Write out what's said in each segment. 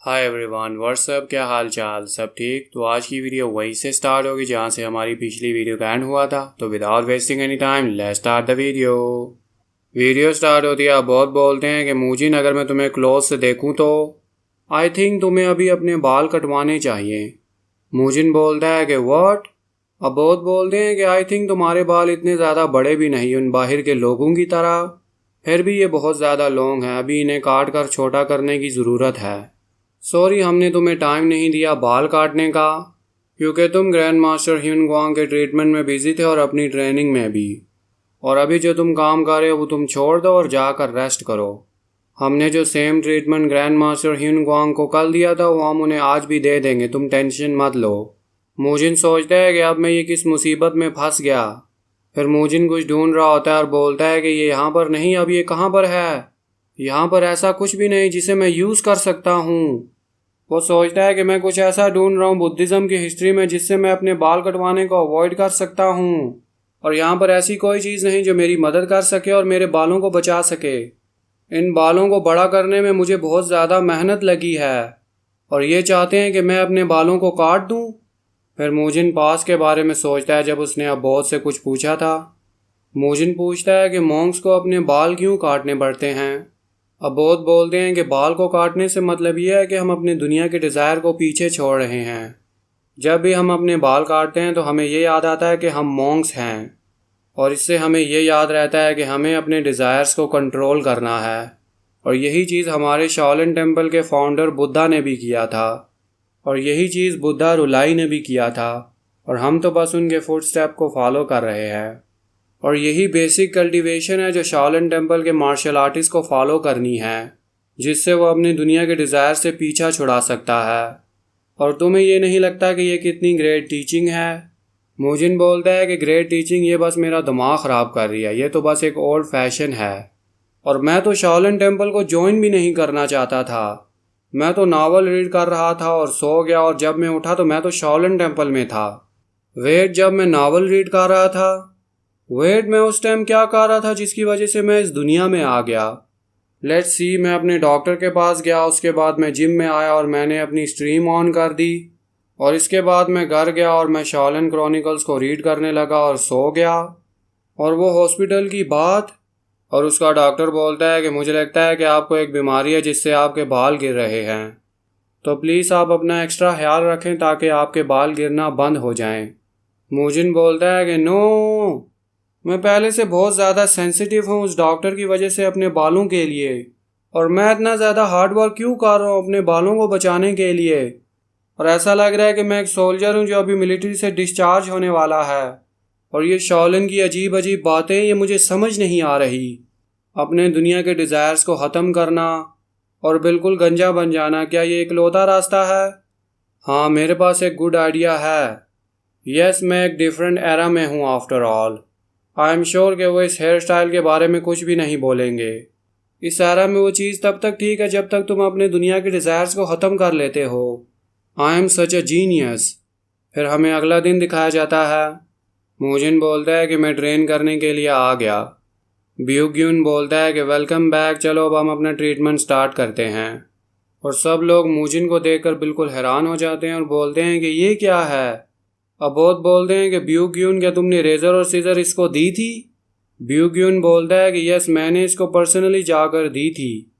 Hi everyone, WhatsApp, क्या हाल चाल, सब ठीक। तो आज की वीडियो वहीं से स्टार्ट होगी जहाँ से हमारी पिछली वीडियो का एंड हुआ था। तो without wasting any time let's start the video start होती है। आप बहुत बोलते हैं कि मूजिन, अगर मैं तुम्हें क्लोज से देखूं तो आई थिंक तुम्हें अभी अपने बाल कटवाने चाहिए। मूजिन बोलता है कि व्हाट। अब बहुत बोलते हैं कि आई थिंक तुम्हारे बाल इतने ज़्यादा बड़े भी नहीं उन बाहर के लोगों की तरह, फिर भी ये बहुत ज़्यादा लॉन्ग है, अभी इन्हें काट कर छोटा करने की ज़रूरत है। सॉरी, हमने तुम्हें टाइम नहीं दिया बाल काटने का, क्योंकि तुम ग्रैंड मास्टर ह्यून गुआंग के ट्रीटमेंट में बिजी थे और अपनी ट्रेनिंग में भी। और अभी जो तुम काम कर रहे हो वो तुम छोड़ दो और जाकर रेस्ट करो। हमने जो same treatment grand master Hyun Guang को कल दिया था वो हम उन्हें आज भी दे देंगे, तुम टेंशन मत लो। मूजिन सोचता है कि अब मैं ये किस मुसीबत में फंस गया। फिर मूजिन कुछ ढूंढ रहा होता है और बोलता है कि ये यहाँ पर नहीं, अब ये कहाँ पर है। यहाँ पर ऐसा कुछ भी नहीं जिसे मैं यूज़ कर सकता हूँ। वो सोचता है कि मैं कुछ ऐसा ढूंढ रहा हूँ बुद्धिज़्म की हिस्ट्री में जिससे मैं अपने बाल कटवाने को अवॉइड कर सकता हूँ, और यहाँ पर ऐसी कोई चीज़ नहीं जो मेरी मदद कर सके और मेरे बालों को बचा सके। इन बालों को बड़ा करने में मुझे बहुत ज़्यादा मेहनत लगी है और ये चाहते हैं कि मैं अपने बालों को काट दूँ। फिर मूजिन पास के बारे में सोचता है जब उसने अबोध से कुछ पूछा था। मूजिन पूछता है कि मॉन्क्स को अपने बाल क्यों काटने पड़ते हैं। अबोध बोलते हैं कि बाल को काटने से मतलब यह है कि हम अपनी दुनिया के डिज़ायर को पीछे छोड़ रहे हैं। जब भी हम अपने बाल काटते हैं तो हमें ये याद आता है कि हम मॉन्क्स हैं, और इससे हमें ये याद रहता है कि हमें अपने डिज़ायर्स को कंट्रोल करना है। और यही चीज़ हमारे शाओलिन टेम्पल के फाउंडर बुद्धा ने भी किया था, और यही चीज़ बुद्धा रुलाई ने भी किया था, और हम तो बस उनके फुटस्टेप को फॉलो कर रहे हैं। और यही बेसिक कल्टीवेशन है जो शाओलिन टेम्पल के मार्शल आर्टिस्ट को फॉलो करनी है, जिससे वो अपनी दुनिया के डिज़ायर से पीछा छुड़ा सकता है। और तुम्हें ये नहीं लगता कि ये कितनी ग्रेट टीचिंग है। मूजिन बोलता है कि ग्रेट टीचिंग ये बस मेरा दिमाग ख़राब कर रही है, ये तो बस एक ओल्ड फैशन है। और मैं तो शाओलिन टेम्पल को ज्वाइन भी नहीं करना चाहता था। मैं तो नावल रीड कर रहा था और सो गया, और जब मैं उठा तो मैं तो शाओलिन टेम्पल में था। वेट, जब मैं नावल रीड कर रहा था? वेट, मैं उस टाइम क्या कर रहा था जिसकी वजह से मैं इस दुनिया में आ गया? लेट्स सी, मैं अपने डॉक्टर के पास गया, उसके बाद मैं जिम में आया और मैंने अपनी स्ट्रीम ऑन कर दी, और इसके बाद मैं घर गया और मैं शाओलिन क्रॉनिकल्स को रीड करने लगा और सो गया। और वो हॉस्पिटल की बात, और उसका डॉक्टर बोलता है कि मुझे लगता है कि आपको एक बीमारी है जिससे आपके बाल गिर रहे हैं, तो प्लीज़ आप अपना एक्स्ट्रा ख्याल रखें ताकि आपके बाल गिरना बंद हो जाएं। मूजिन बोलता है कि नो, मैं पहले से बहुत ज़्यादा सेंसिटिव हूँ उस डॉक्टर की वजह से अपने बालों के लिए, और मैं इतना ज़्यादा हार्ड वर्क क्यों कर रहा हूँ अपने बालों को बचाने के लिए। और ऐसा लग रहा है कि मैं एक सोल्जर हूँ जो अभी मिलिट्री से डिस्चार्ज होने वाला है, और ये शाओलिन की अजीब अजीब बातें ये मुझे समझ नहीं आ रही। अपने दुनिया के डिज़ायर्स को ख़त्म करना और बिल्कुल गंजा बन जाना, क्या ये इकलौता रास्ता है? हाँ, मेरे पास एक गुड आइडिया है। यस, मैं एक डिफरेंट एरा में हूँ after all. I am sure कि वो इस हेयर स्टाइल के बारे में कुछ भी नहीं बोलेंगे। इस एरा में वो चीज़ तब तक ठीक है जब तक तुम अपने दुनिया के डिज़ायर्स को ख़त्म कर लेते हो। I am such a genius. फिर हमें अगला दिन दिखाया जाता है। मूजिन बोलता है कि मैं ट्रेन करने के लिए आ गया। ब्यूग्यून बोलता है कि वेलकम बैक, चलो अब हम अपना ट्रीटमेंट स्टार्ट करते हैं। और सब लोग मूजिन को देखकर बिल्कुल हैरान हो जाते हैं और बोलते हैं कि ये क्या है। अबोध बोलते हैं कि ब्यूग्यून, क्या तुमने रेजर और सीजर इसको दी थी? ब्यूग्यून बोलता है कि यस, मैंने इसको पर्सनली जाकर दी थी।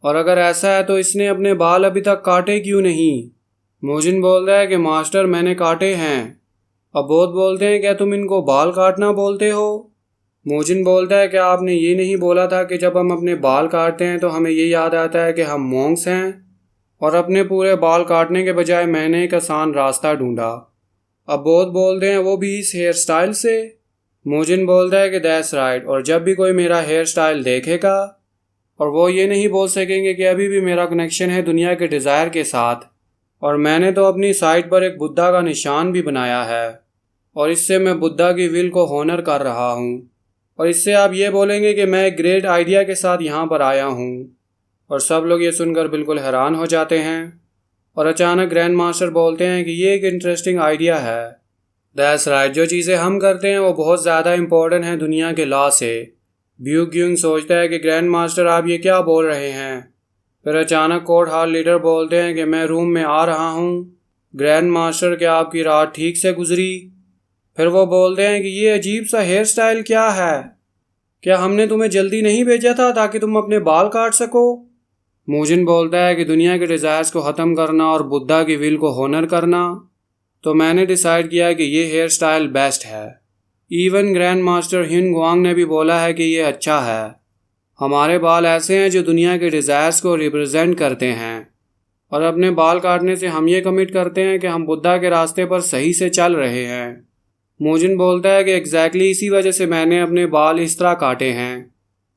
और अगर ऐसा है तो इसने अपने बाल अभी तक काटे क्यों नहीं? मूजिन बोलता है कि मास्टर, मैंने काटे हैं। अबोध बोलते हैं क्या तुम इनको बाल काटना बोलते हो? मूजिन बोलता है कि आपने ये नहीं बोला था कि जब हम अपने बाल काटते हैं तो हमें ये याद आता है कि हम मॉन्क्स हैं? और अपने पूरे बाल काटने के बजाय मैंने एक आसान रास्ता ढूंढा। अबोध बोलते हैं वो भी इस हेयर स्टाइल से? मूजिन बोलता है कि दैट्स राइट, और जब भी कोई मेरा हेयर स्टाइल देखेगा और वो ये नहीं बोल सकेंगे कि अभी भी मेरा कनेक्शन है दुनिया के डिज़ायर के साथ। और मैंने तो अपनी साइड पर एक बुद्धा का निशान भी बनाया है, और इससे मैं बुद्धा की विल को होनर कर रहा हूँ। और इससे आप ये बोलेंगे कि मैं एक ग्रेट आइडिया के साथ यहाँ पर आया हूँ। और सब लोग ये सुनकर बिल्कुल हैरान हो जाते हैं। और अचानक ग्रैंड मास्टर बोलते हैं कि ये एक इंटरेस्टिंग आइडिया है। दैट्स राइट, जो चीज़ें हम करते हैं वो बहुत ज़्यादा इंपॉर्टेंट हैं दुनिया के लॉ से। ब्यूग्यून सोचता है कि ग्रैंड मास्टर आप ये क्या बोल रहे हैं? फिर अचानक कोर्ट हाल लीडर बोलते हैं कि मैं रूम में आ रहा हूँ। ग्रैंड मास्टर, क्या आपकी रात ठीक से गुजरी? फिर वो बोलते हैं कि ये अजीब सा हेयर स्टाइल क्या है? क्या हमने तुम्हें जल्दी नहीं भेजा था ताकि तुम अपने बाल काट सको? मूजिन बोलता है कि दुनिया के डिज़ायर्स को ख़त्म करना और बुद्धा की विल को होनर करना, तो मैंने डिसाइड किया कि ये हेयर स्टाइल बेस्ट है। इवन ग्रैंड मास्टर ह्यून गुआंग ने भी बोला है कि ये अच्छा है। हमारे बाल ऐसे हैं जो दुनिया के डिज़ायर्स को रिप्रेजेंट करते हैं, और अपने बाल काटने से हम ये कमिट करते हैं कि हम बुद्धा के रास्ते पर सही से चल रहे हैं। मूजिन बोलता है कि एग्जैक्टली इसी वजह से मैंने अपने बाल इस तरह काटे हैं।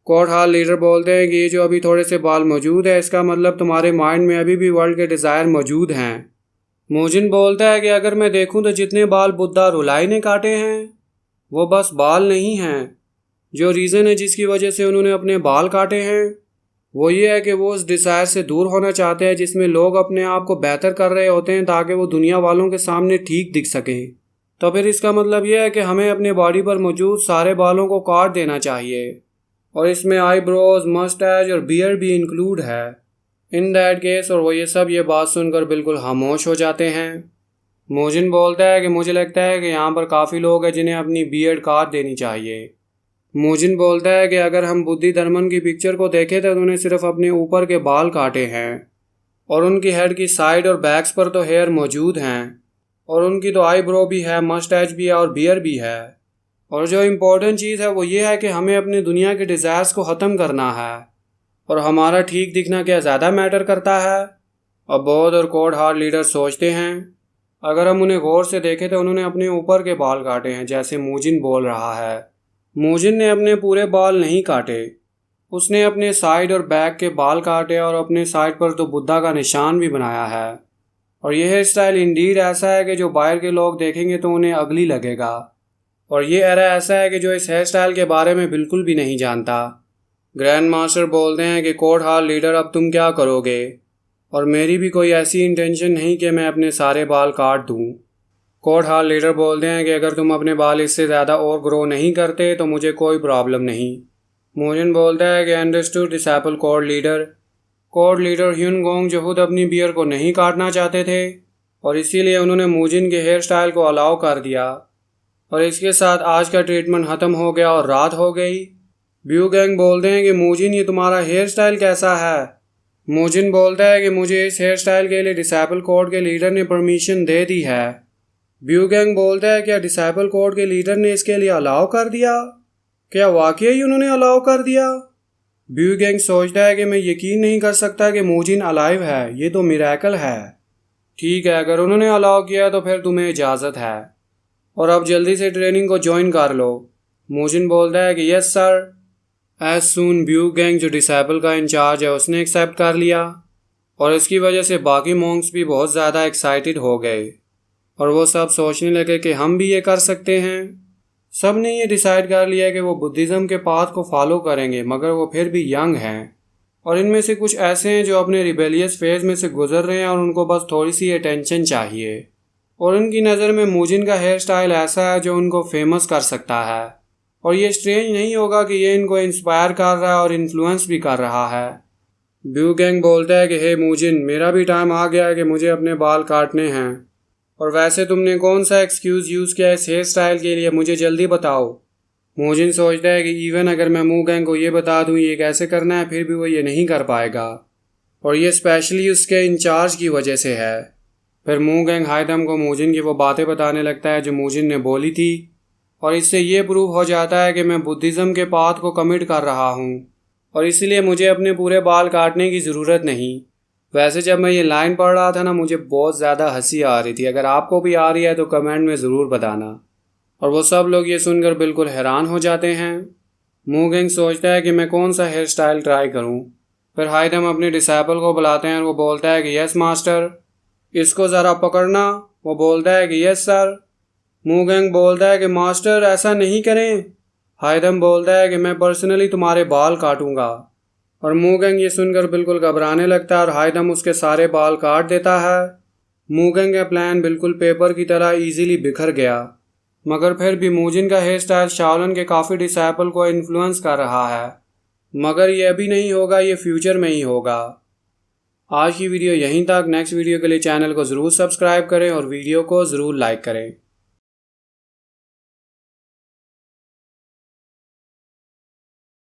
कोर्ट हाल लीडर बोलते हैं कि ये जो अभी थोड़े से बाल मौजूद है, इसका मतलब तुम्हारे माइंड में अभी भी वर्ल्ड के डिज़ायर मौजूद हैं। मूजिन बोलता है कि अगर मैं देखूं तो जितने बाल बुद्धा रुलाई ने काटे हैं वो बस बाल नहीं हैं। जो रीज़न है जिसकी वजह से उन्होंने अपने बाल काटे हैं वो ये है कि वो उस डिज़ायर से दूर होना चाहते हैं जिसमें लोग अपने आप को बेहतर कर रहे होते हैं ताकि वो दुनिया वालों के सामने ठीक दिख सकें। तो फिर इसका मतलब यह है कि हमें अपने बॉडी पर मौजूद सारे बालों को काट देना चाहिए, और इसमें आईब्रोज, मस्टैच और बियर्ड भी इंक्लूड है इन दैट केस। और वो ये बात सुनकर बिल्कुल खामोश हो जाते हैं। मूजिन बोलता है कि मुझे लगता है कि यहाँ पर काफ़ी लोग हैं जिन्हें अपनी बियर्ड काट देनी चाहिए। मूजिन बोलता है कि अगर हम बुद्धि धर्मन की पिक्चर को देखें तो उन्होंने सिर्फ अपने ऊपर के बाल काटे हैं, और उनकी हेड की साइड और बैक्स पर तो हेयर मौजूद हैं, और उनकी तो आईब्रो भी है, मस्टैच भी है और बियर भी है। और जो इम्पोर्टेंट चीज़ है वो ये है कि हमें अपनी दुनिया के डिज़ायर्स को ख़त्म करना है, और हमारा ठीक दिखना क्या ज़्यादा मैटर करता है? अब बौद्ध और कोर्ट हाल लीडर सोचते हैं। अगर हम उन्हें गौर से देखें तो उन्होंने अपने ऊपर के बाल काटे हैं जैसे मूजिन बोल रहा है। मूजिन ने अपने पूरे बाल नहीं काटे, उसने अपने साइड और बैक के बाल काटे, और अपने साइड पर तो बुद्धा का निशान भी बनाया है। और यह हेयर स्टाइल इंडीड ऐसा है कि जो बाहर के लोग देखेंगे तो उन्हें अगली लगेगा, और ये एरा ऐसा है कि जो इस हेयर स्टाइल के बारे में बिल्कुल भी नहीं जानता। ग्रैंड मास्टर बोलते हैं कि कोर्ट हाल लीडर, अब तुम क्या करोगे? और मेरी भी कोई ऐसी इंटेंशन नहीं कि मैं अपने सारे बाल काट दूँ। कोर्ट हाल लीडर बोलते हैं कि अगर तुम अपने बाल इससे ज़्यादा और ग्रो नहीं करते तो मुझे कोई प्रॉब्लम नहीं। मूजिन बोलता है कि understood disable court leader. Court leader Hyun gong जो खुद अपनी बियर को नहीं काटना चाहते थे, और इसीलिए उन्होंने मूजिन के हेयर स्टाइल को अलाउ कर दिया। और इसके साथ आज का ट्रीटमेंट ख़त्म हो गया और रात हो गई। ब्यू गैंग बोलते हैं कि मूजिन, ये तुम्हारा हेयर स्टाइल कैसा है? मूजिन बोलता है कि मुझे इस हेयर स्टाइल के लिए डिसेबल कोर्ट के लीडर ने परमिशन दे दी है। ब्यू गैंग बोलता है, क्या डिसेबल कोर्ट के लीडर ने इसके लिए अलाउ कर दिया? क्या वाकई ही उन्होंने अलाउ कर दिया? ब्यू गैंग सोचता है कि मैं यकीन नहीं कर सकता कि मूजिन अलाइव है, ये तो मिरेकल है। ठीक है, अगर उन्होंने अलाउ किया तो फिर तुम्हें इजाज़त है, और अब जल्दी से ट्रेनिंग को ज्वाइन कर लो। मूजिन बोलता है कि यस सर। एज सून ब्यू गैंग जो डिसेबल का इंचार्ज है उसने एक्सेप्ट कर लिया, और इसकी वजह से बाकी मॉन्क्स भी बहुत ज़्यादा एक्साइटेड हो गए, और वो सब सोचने लगे कि हम भी ये कर सकते हैं। सब ने ये डिसाइड कर लिया कि वो बुद्धिज़्म के पाथ को फॉलो करेंगे, मगर वो फिर भी यंग हैं, और इनमें से कुछ ऐसे हैं जो अपने रिबेलियस फेज में से गुजर रहे हैं और उनको बस थोड़ी सी अटेंशन चाहिए। और उनकी नज़र में मूजिन का हेयर स्टाइल ऐसा है जो उनको फेमस कर सकता है, और ये स्ट्रेंज नहीं होगा कि ये इनको इंस्पायर कर रहा है और इन्फ्लुएंस भी कर रहा है। ब्यू गैंग बोलता है कि हे मूजिन, मेरा भी टाइम आ गया है कि मुझे अपने बाल काटने हैं, और वैसे तुमने कौन सा एक्सक्यूज़ यूज़ किया इस हेयर स्टाइल के लिए, मुझे जल्दी बताओ। मूजिन सोचता है कि इवन अगर मैं मू गैंग को ये बता दूँ ये कैसे करना है, फिर भी वो ये नहीं कर पाएगा, और ये स्पेशली उसके इंचार्ज की वजह से है। फिर मू गैंग हाइदम को मूजिन की वो बातें बताने लगता है जो मूजिन ने बोली थी, और इससे ये प्रूव हो जाता है कि मैं बुद्धिज़्म के पाथ को कमिट कर रहा हूँ, और इसलिए मुझे अपने पूरे बाल काटने की ज़रूरत नहीं। वैसे जब मैं ये लाइन पढ़ रहा था ना, मुझे बहुत ज़्यादा हंसी आ रही थी। अगर आपको भी आ रही है तो कमेंट में ज़रूर बताना। और वो सब लोग ये सुनकर बिल्कुल हैरान हो जाते हैं। मू गैंग सोचता है कि मैं कौन सा हेयर स्टाइल ट्राई करूँ। फिर हाइदम अपने डिसेबल को बुलाते हैं और वो बोलता है कि यस मास्टर, इसको ज़रा पकड़ना। वो बोलता है कि यस सर। मू गैंग बोलता है कि मास्टर ऐसा नहीं करें। हाइदम बोलता है कि मैं पर्सनली तुम्हारे बाल काटूंगा, और मू गैंग ये सुनकर बिल्कुल घबराने लगता है और हाइदम उसके सारे बाल काट देता है। मू गैंग का प्लान बिल्कुल पेपर की तरह इजीली बिखर गया, मगर फिर भी मूजिन का हेयर स्टाइल शाओलन के काफ़ी डिसेबल को इन्फ्लुएंस कर रहा है। मगर ये अभी नहीं होगा, ये फ्यूचर में ही होगा। आज की वीडियो यहीं तक। नेक्स्ट वीडियो के लिए चैनल को ज़रूर सब्सक्राइब करें और वीडियो को ज़रूर लाइक करें।